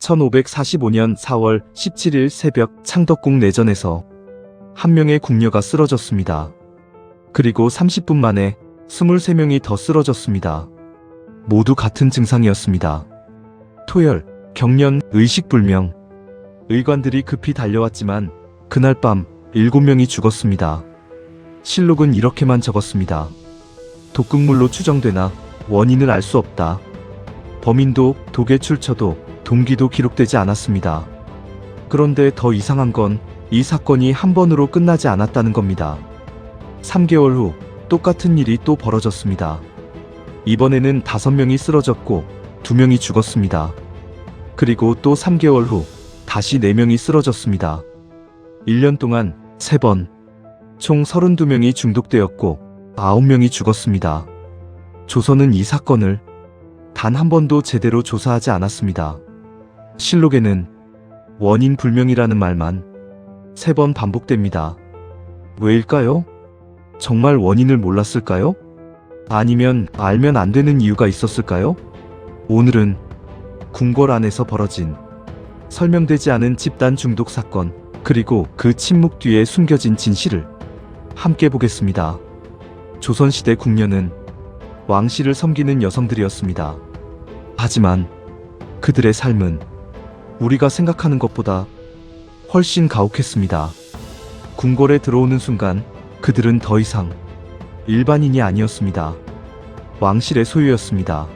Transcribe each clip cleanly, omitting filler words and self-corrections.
1545년 4월 17일 새벽 창덕궁 내전에서 한 명의 궁녀가 쓰러졌습니다. 그리고 30분 만에 23명이 더 쓰러졌습니다. 모두 같은 증상이었습니다. 토열, 경련, 의식불명. 의관들이 급히 달려왔지만 그날 밤 7명이 죽었습니다. 실록은 이렇게만 적었습니다. 독극물로 추정되나 원인을 알 수 없다. 범인도 독의 출처도 동기도 기록되지 않았습니다. 그런데 더 이상한 건 이 사건이 한 번으로 끝나지 않았다는 겁니다. 3개월 후 똑같은 일이 또 벌어졌습니다. 이번에는 5명이 쓰러졌고 2명이 죽었습니다. 그리고 또 3개월 후 다시 4명이 쓰러졌습니다. 1년 동안 3번, 총 32명이 중독되었고 9명이 죽었습니다. 조선은 이 사건을 단 한 번도 제대로 조사하지 않았습니다. 실록에는 원인 불명이라는 말만 3번 반복됩니다. 왜일까요? 정말 원인을 몰랐을까요? 아니면 알면 안 되는 이유가 있었을까요? 오늘은 궁궐 안에서 벌어진 설명되지 않은 집단 중독 사건, 그리고 그 침묵 뒤에 숨겨진 진실을 함께 보겠습니다. 조선시대 궁녀는 왕실을 섬기는 여성들이었습니다. 하지만 그들의 삶은 우리가 생각하는 것보다 훨씬 가혹했습니다. 궁궐에 들어오는 순간 그들은 더 이상 일반인이 아니었습니다. 왕실의 소유였습니다.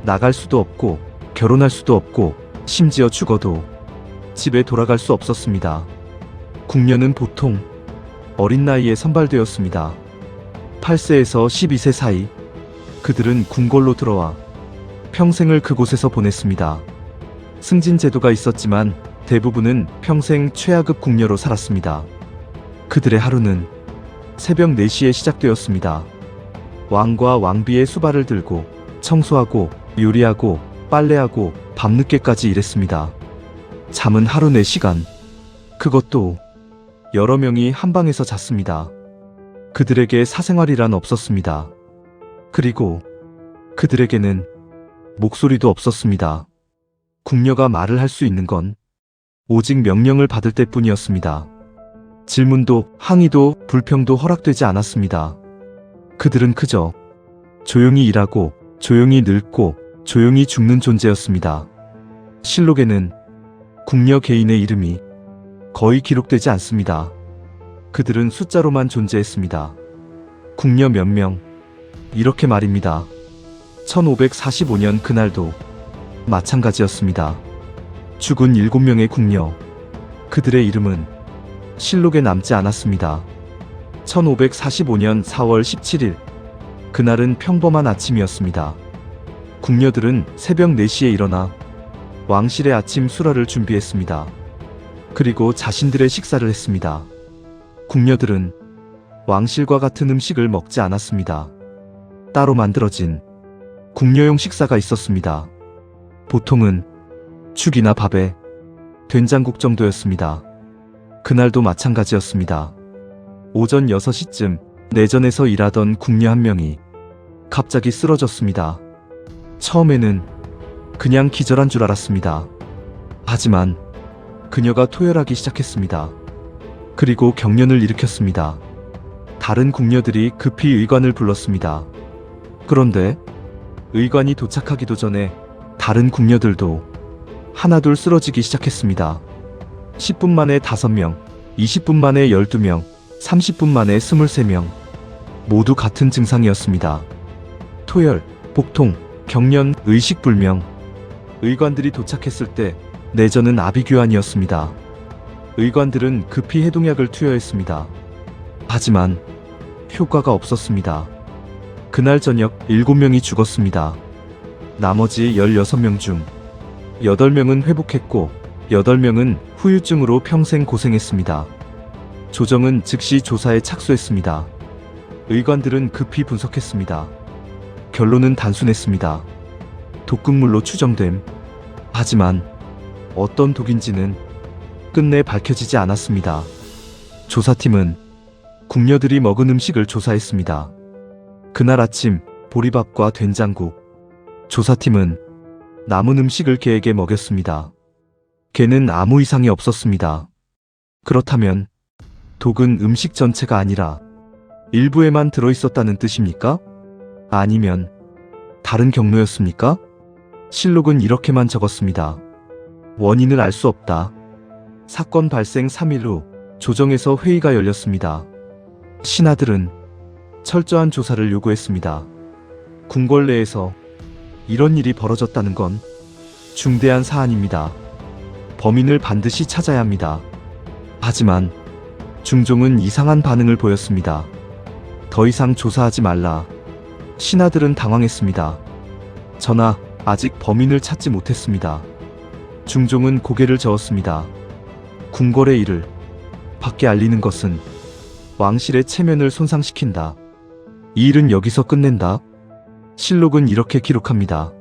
나갈 수도 없고 결혼할 수도 없고 심지어 죽어도 집에 돌아갈 수 없었습니다. 궁녀는 보통 어린 나이에 선발되었습니다. 8세에서 12세 사이 그들은 궁궐로 들어와 평생을 그곳에서 보냈습니다. 승진 제도가 있었지만 대부분은 평생 최하급 궁녀로 살았습니다. 그들의 하루는 새벽 4시에 시작되었습니다. 왕과 왕비의 수발을 들고 청소하고 요리하고 빨래하고 밤늦게까지 일했습니다. 잠은 하루 4시간. 그것도 여러 명이 한 방에서 잤습니다. 그들에게 사생활이란 없었습니다. 그리고 그들에게는 목소리도 없었습니다. 궁녀가 말을 할 수 있는 건 오직 명령을 받을 때뿐이었습니다. 질문도 항의도 불평도 허락되지 않았습니다. 그들은 그저 조용히 일하고 조용히 늙고 조용히 죽는 존재였습니다. 실록에는 궁녀 개인의 이름이 거의 기록되지 않습니다. 그들은 숫자로만 존재했습니다. 궁녀 몇 명, 이렇게 말입니다. 1545년 그날도 마찬가지였습니다. 죽은 7명의 궁녀, 그들의 이름은 실록에 남지 않았습니다. 1545년 4월 17일, 그날은 평범한 아침이었습니다. 궁녀들은 새벽 4시에 일어나 왕실의 아침 수라를 준비했습니다. 그리고 자신들의 식사를 했습니다. 궁녀들은 왕실과 같은 음식을 먹지 않았습니다. 따로 만들어진 궁녀용 식사가 있었습니다. 보통은 죽이나 밥에 된장국 정도였습니다. 그날도 마찬가지였습니다. 오전 6시쯤 내전에서 일하던 궁녀 한 명이 갑자기 쓰러졌습니다. 처음에는 그냥 기절한 줄 알았습니다. 하지만 그녀가 토열하기 시작했습니다. 그리고 경련을 일으켰습니다. 다른 궁녀들이 급히 의관을 불렀습니다. 그런데 의관이 도착하기도 전에 다른 궁녀들도 하나둘 쓰러지기 시작했습니다. 10분 만에 5명, 20분 만에 12명, 30분 만에 23명. 모두 같은 증상이었습니다. 토열, 복통, 경련, 의식불명. 의관들이 도착했을 때 내전은 아비규환이었습니다. 의관들은 급히 해독약을 투여했습니다. 하지만 효과가 없었습니다. 그날 저녁 7명이 죽었습니다. 나머지 16명 중 8명은 회복했고 8명은 후유증으로 평생 고생했습니다. 조정은 즉시 조사에 착수했습니다. 의관들은 급히 분석했습니다. 결론은 단순했습니다. 독극물로 추정됨. 하지만 어떤 독인지는 끝내 밝혀지지 않았습니다. 조사팀은 궁녀들이 먹은 음식을 조사했습니다. 그날 아침 보리밥과 된장국. 조사팀은 남은 음식을 개에게 먹였습니다. 걔는 아무 이상이 없었습니다. 그렇다면 독은 음식 전체가 아니라 일부에만 들어있었다는 뜻입니까? 아니면 다른 경로였습니까? 실록은 이렇게만 적었습니다. 원인을 알 수 없다. 사건 발생 3일 후 조정에서 회의가 열렸습니다. 신하들은 철저한 조사를 요구했습니다. 궁궐 내에서 이런 일이 벌어졌다는 건 중대한 사안입니다. 범인을 반드시 찾아야 합니다. 하지만 중종은 이상한 반응을 보였습니다. 더 이상 조사하지 말라. 신하들은 당황했습니다. 전하, 아직 범인을 찾지 못했습니다. 중종은 고개를 저었습니다. 궁궐의 일을 밖에 알리는 것은 왕실의 체면을 손상시킨다. 이 일은 여기서 끝낸다. 실록은 이렇게 기록합니다.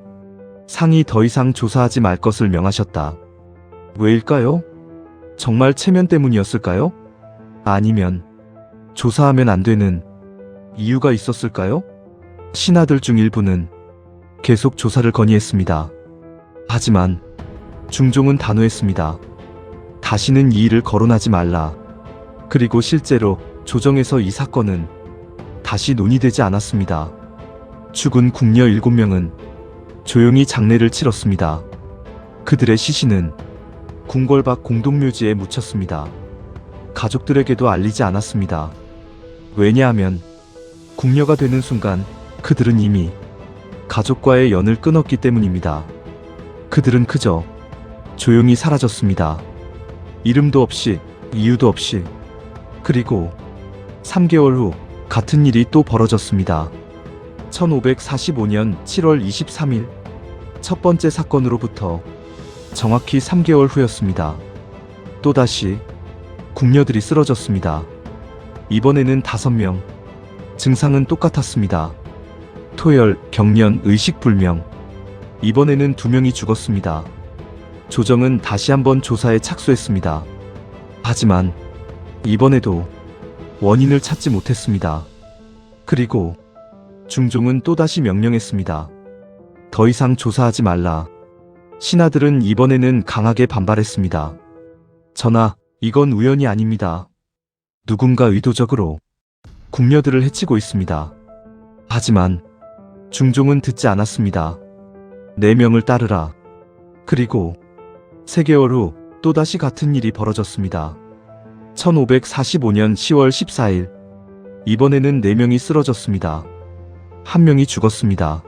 상이 더 이상 조사하지 말 것을 명하셨다. 왜일까요? 정말 체면 때문이었을까요? 아니면 조사하면 안 되는 이유가 있었을까요? 신하들 중 일부는 계속 조사를 건의했습니다. 하지만 중종은 단호했습니다. 다시는 이 일을 거론하지 말라. 그리고 실제로 조정에서 이 사건은 다시 논의되지 않았습니다. 죽은 궁녀 7명은 조용히 장례를 치렀습니다. 그들의 시신은 궁궐 밖 공동묘지에 묻혔습니다. 가족들에게도 알리지 않았습니다. 왜냐하면 궁녀가 되는 순간 그들은 이미 가족과의 연을 끊었기 때문입니다. 그들은 그저 조용히 사라졌습니다. 이름도 없이, 이유도 없이. 그리고 3개월 후 같은 일이 또 벌어졌습니다. 1545년 7월 23일 첫 번째 사건으로부터 정확히 3개월 후였습니다. 또다시 궁녀들이 쓰러졌습니다. 이번에는 5명. 증상은 똑같았습니다. 토열, 경련, 의식불명. 이번에는 2명이 죽었습니다. 조정은 다시 한번 조사에 착수했습니다. 하지만 이번에도 원인을 찾지 못했습니다. 그리고 중종은 또다시 명령했습니다. 더 이상 조사하지 말라. 신하들은 이번에는 강하게 반발했습니다. 전하, 이건 우연이 아닙니다. 누군가 의도적으로 궁녀들을 해치고 있습니다. 하지만 중종은 듣지 않았습니다. 4명을 따르라. 그리고 3개월 후 또다시 같은 일이 벌어졌습니다. 1545년 10월 14일 이번에는 4명이 쓰러졌습니다. 1명이 죽었습니다.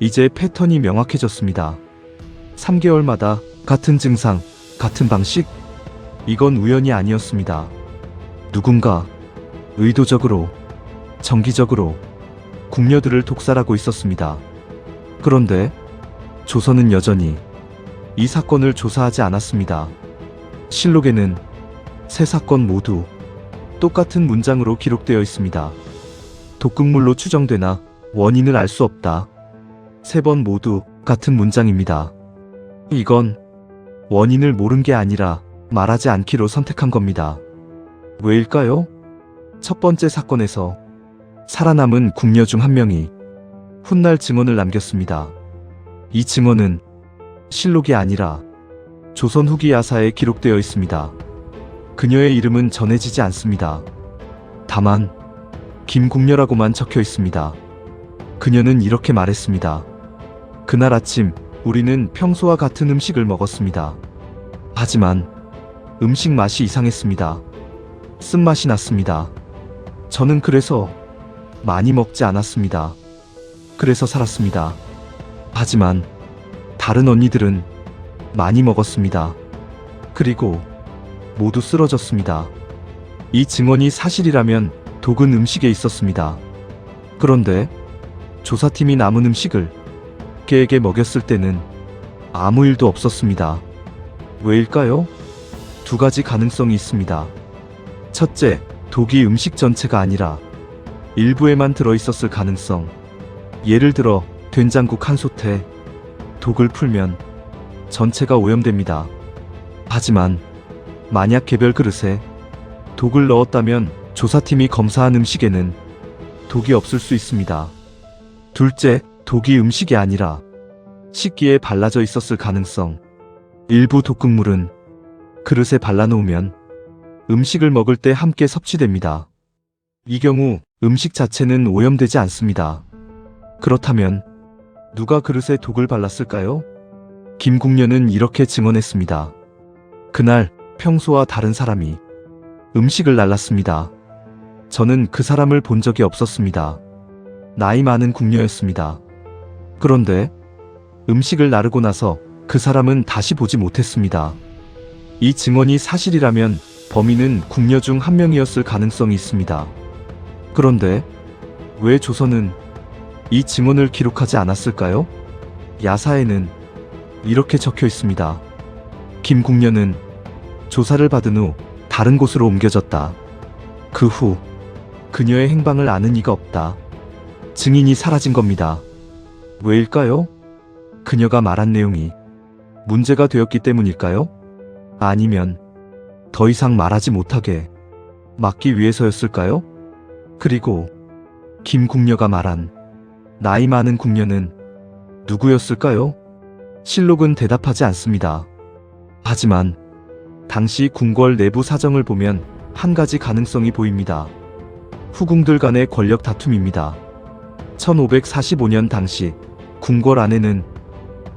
이제 패턴이 명확해졌습니다. 3개월마다 같은 증상, 같은 방식? 이건 우연이 아니었습니다. 누군가 의도적으로, 정기적으로 궁녀들을 독살하고 있었습니다. 그런데 조선은 여전히 이 사건을 조사하지 않았습니다. 실록에는 3사건 모두 똑같은 문장으로 기록되어 있습니다. 독극물로 추정되나 원인을 알 수 없다. 3번 모두 같은 문장입니다. 이건 원인을 모른 게 아니라 말하지 않기로 선택한 겁니다. 왜일까요? 첫 번째 사건에서 살아남은 궁녀 중 1명이 훗날 증언을 남겼습니다. 이 증언은 실록이 아니라 조선 후기 야사에 기록되어 있습니다. 그녀의 이름은 전해지지 않습니다. 다만 김궁녀라고만 적혀 있습니다. 그녀는 이렇게 말했습니다. 그날 아침 우리는 평소와 같은 음식을 먹었습니다. 하지만 음식 맛이 이상했습니다. 쓴맛이 났습니다. 저는 그래서 많이 먹지 않았습니다. 그래서 살았습니다. 하지만 다른 언니들은 많이 먹었습니다. 그리고 모두 쓰러졌습니다. 이 증언이 사실이라면 독은 음식에 있었습니다. 그런데 조사팀이 남은 음식을 개에게 먹였을 때는 아무 일도 없었습니다. 왜일까요? 2가지 가능성이 있습니다. 첫째, 독이 음식 전체가 아니라 일부에만 들어있었을 가능성. 예를 들어 된장국 한 솥에 독을 풀면 전체가 오염됩니다. 하지만 만약 개별 그릇에 독을 넣었다면 조사팀이 검사한 음식에는 독이 없을 수 있습니다. 둘째, 독이 음식이 아니라 식기에 발라져 있었을 가능성. 일부 독극물은 그릇에 발라놓으면 음식을 먹을 때 함께 섭취됩니다. 이 경우 음식 자체는 오염되지 않습니다. 그렇다면 누가 그릇에 독을 발랐을까요? 김국녀는 이렇게 증언했습니다. 그날 평소와 다른 사람이 음식을 날랐습니다. 저는 그 사람을 본 적이 없었습니다. 나이 많은 궁녀였습니다. 그런데 음식을 나르고 나서 그 사람은 다시 보지 못했습니다. 이 증언이 사실이라면 범인은 궁녀 중 한 명이었을 가능성이 있습니다. 그런데 왜 조선은 이 증언을 기록하지 않았을까요? 야사에는 이렇게 적혀 있습니다. 김국녀는 조사를 받은 후 다른 곳으로 옮겨졌다. 그 후 그녀의 행방을 아는 이가 없다. 증인이 사라진 겁니다. 왜일까요? 그녀가 말한 내용이 문제가 되었기 때문일까요? 아니면 더 이상 말하지 못하게 막기 위해서였을까요? 그리고 김국녀가 말한 나이 많은 궁녀는 누구였을까요? 실록은 대답하지 않습니다. 하지만 당시 궁궐 내부 사정을 보면 한 가지 가능성이 보입니다. 후궁들 간의 권력 다툼입니다. 1545년 당시 궁궐 안에는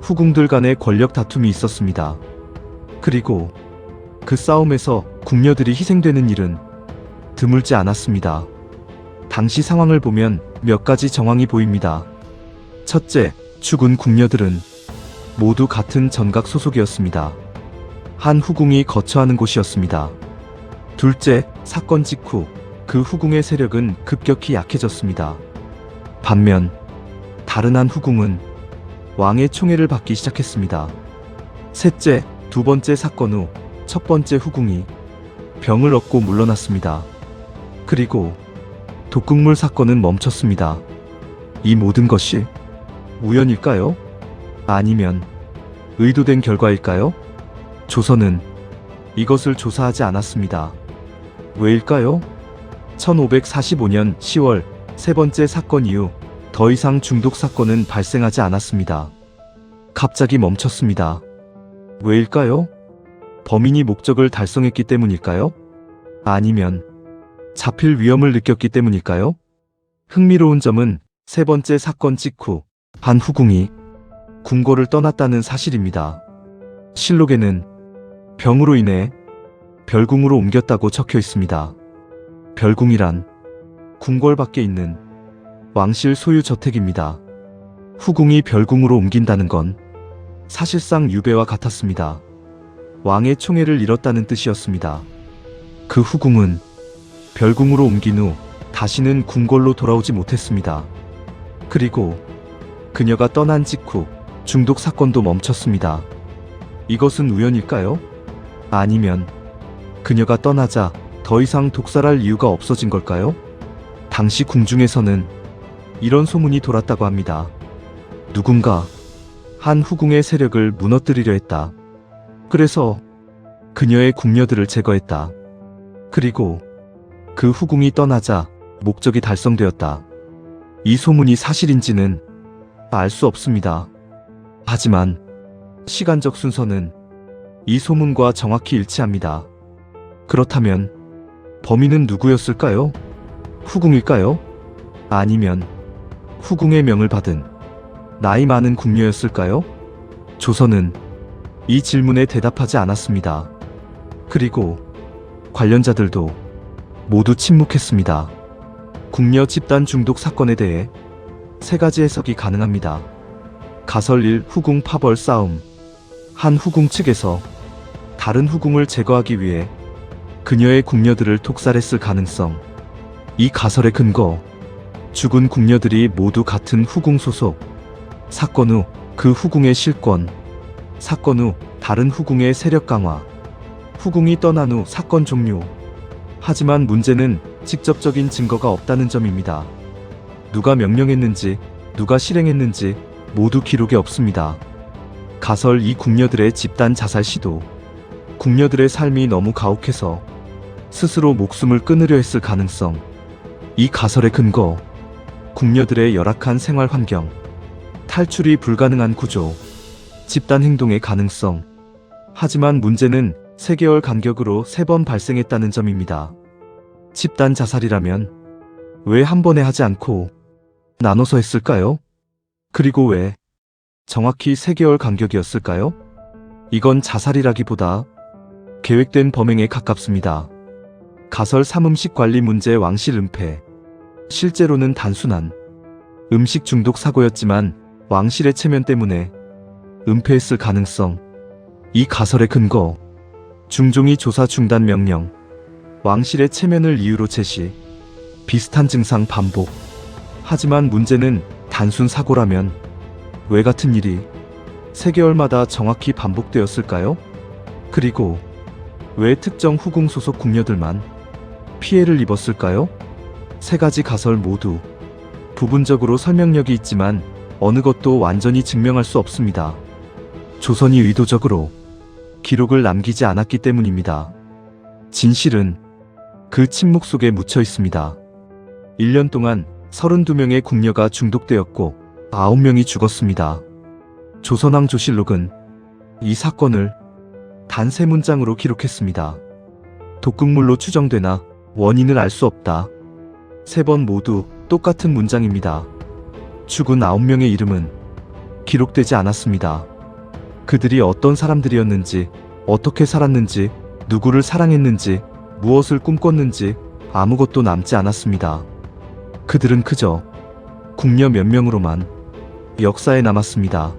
후궁들 간의 권력 다툼이 있었습니다. 그리고 그 싸움에서 궁녀들이 희생되는 일은 드물지 않았습니다. 당시 상황을 보면 몇 가지 정황이 보입니다. 첫째, 죽은 궁녀들은 모두 같은 전각 소속이었습니다. 한 후궁이 거처하는 곳이었습니다. 둘째, 사건 직후 그 후궁의 세력은 급격히 약해졌습니다. 반면 다른 한 후궁은 왕의 총애를 받기 시작했습니다. 셋째, 두 번째 사건 후 첫 번째 후궁이 병을 얻고 물러났습니다. 그리고 독극물 사건은 멈췄습니다. 이 모든 것이 우연일까요? 아니면 의도된 결과일까요? 조선은 이것을 조사하지 않았습니다. 왜일까요? 1545년 10월 세 번째 사건 이후 더 이상 중독 사건은 발생하지 않았습니다. 갑자기 멈췄습니다. 왜일까요? 범인이 목적을 달성했기 때문일까요? 아니면 잡힐 위험을 느꼈기 때문일까요? 흥미로운 점은 세 번째 사건 직후 한 후궁이 궁궐을 떠났다는 사실입니다. 실록에는 병으로 인해 별궁으로 옮겼다고 적혀 있습니다. 별궁이란 궁궐 밖에 있는 왕실 소유 저택입니다. 후궁이 별궁으로 옮긴다는 건 사실상 유배와 같았습니다. 왕의 총애를 잃었다는 뜻이었습니다. 그 후궁은 별궁으로 옮긴 후 다시는 궁궐로 돌아오지 못했습니다. 그리고 그녀가 떠난 직후 중독 사건도 멈췄습니다. 이것은 우연일까요? 아니면 그녀가 떠나자 더 이상 독살할 이유가 없어진 걸까요? 당시 궁중에서는 이런 소문이 돌았다고 합니다. 누군가 한 후궁의 세력을 무너뜨리려 했다. 그래서 그녀의 궁녀들을 제거했다. 그리고 그 후궁이 떠나자 목적이 달성되었다. 이 소문이 사실인지는 알 수 없습니다. 하지만 시간적 순서는 이 소문과 정확히 일치합니다. 그렇다면 범인은 누구였을까요? 후궁일까요? 아니면 후궁의 명을 받은 나이 많은 궁녀였을까요? 조선은 이 질문에 대답하지 않았습니다. 그리고 관련자들도 모두 침묵했습니다. 궁녀 집단 중독 사건에 대해 세 가지 해석이 가능합니다. 가설 1. 후궁 파벌 싸움. 한 후궁 측에서 다른 후궁을 제거하기 위해 그녀의 궁녀들을 독살했을 가능성. 이 가설의 근거. 죽은 궁녀들이 모두 같은 후궁 소속. 사건 후 그 후궁의 실권. 사건 후 다른 후궁의 세력 강화. 후궁이 떠난 후 사건 종료. 하지만 문제는 직접적인 증거가 없다는 점입니다. 누가 명령했는지, 누가 실행했는지 모두 기록에 없습니다. 가설 2. 궁녀들의 집단 자살 시도. 궁녀들의 삶이 너무 가혹해서 스스로 목숨을 끊으려 했을 가능성. 이 가설의 근거. 궁녀들의 열악한 생활 환경. 탈출이 불가능한 구조. 집단 행동의 가능성. 하지만 문제는 3개월 간격으로 3번 발생했다는 점입니다. 집단 자살이라면 왜 한 번에 하지 않고 나눠서 했을까요? 그리고 왜 정확히 3개월 간격이었을까요? 이건 자살이라기보다 계획된 범행에 가깝습니다. 가설 3음식 관리 문제 왕실 은폐. 실제로는 단순한 음식 중독 사고였지만 왕실의 체면 때문에 은폐했을 가능성. 이 가설의 근거. 중종이 조사 중단 명령. 왕실의 체면을 이유로 제시. 비슷한 증상 반복. 하지만 문제는 단순 사고라면 왜 같은 일이 3개월마다 정확히 반복되었을까요? 그리고 왜 특정 후궁 소속 궁녀들만 피해를 입었을까요? 3가지 가설 모두 부분적으로 설명력이 있지만 어느 것도 완전히 증명할 수 없습니다. 조선이 의도적으로 기록을 남기지 않았기 때문입니다. 진실은 그 침묵 속에 묻혀 있습니다. 1년 동안 32명의 궁녀가 중독되었고 9명이 죽었습니다. 조선왕 조실록은 이 사건을 단 3문장으로 기록했습니다. 독극물로 추정되나 원인을 알 수 없다. 3번 모두 똑같은 문장입니다. 죽은 9명의 이름은 기록되지 않았습니다. 그들이 어떤 사람들이었는지, 어떻게 살았는지, 누구를 사랑했는지, 무엇을 꿈꿨는지 아무것도 남지 않았습니다. 그들은 그저 궁녀 몇 명으로만 역사에 남았습니다.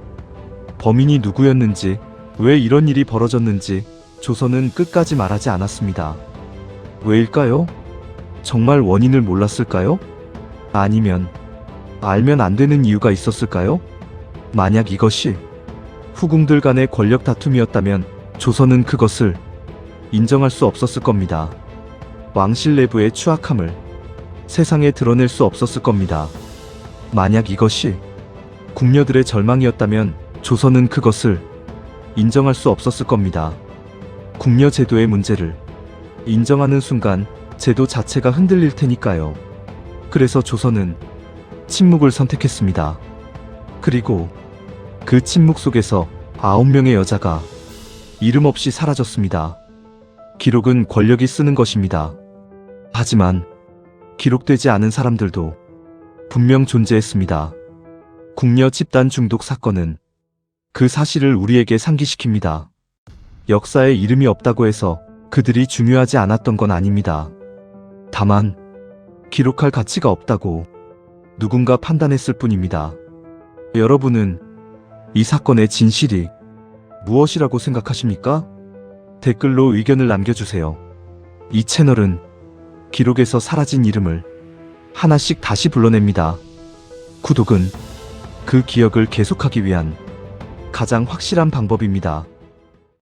범인이 누구였는지, 왜 이런 일이 벌어졌는지 조선은 끝까지 말하지 않았습니다. 왜일까요? 정말 원인을 몰랐을까요? 아니면 알면 안 되는 이유가 있었을까요? 만약 이것이 후궁들 간의 권력 다툼이었다면 조선은 그것을 인정할 수 없었을 겁니다. 왕실 내부의 추악함을 세상에 드러낼 수 없었을 겁니다. 만약 이것이 궁녀들의 절망이었다면 조선은 그것을 인정할 수 없었을 겁니다. 궁녀 제도의 문제를 인정하는 순간 제도 자체가 흔들릴 테니까요. 그래서 조선은 침묵을 선택했습니다. 그리고 그 침묵 속에서 9명의 여자가 이름 없이 사라졌습니다. 기록은 권력이 쓰는 것입니다. 하지만 기록되지 않은 사람들도 분명 존재했습니다. 궁녀 집단 중독 사건은 그 사실을 우리에게 상기시킵니다. 역사에 이름이 없다고 해서 그들이 중요하지 않았던 건 아닙니다. 다만 기록할 가치가 없다고 누군가 판단했을 뿐입니다. 여러분은 이 사건의 진실이 무엇이라고 생각하십니까? 댓글로 의견을 남겨주세요. 이 채널은 기록에서 사라진 이름을 하나씩 다시 불러냅니다. 구독은 그 기억을 계속하기 위한 가장 확실한 방법입니다.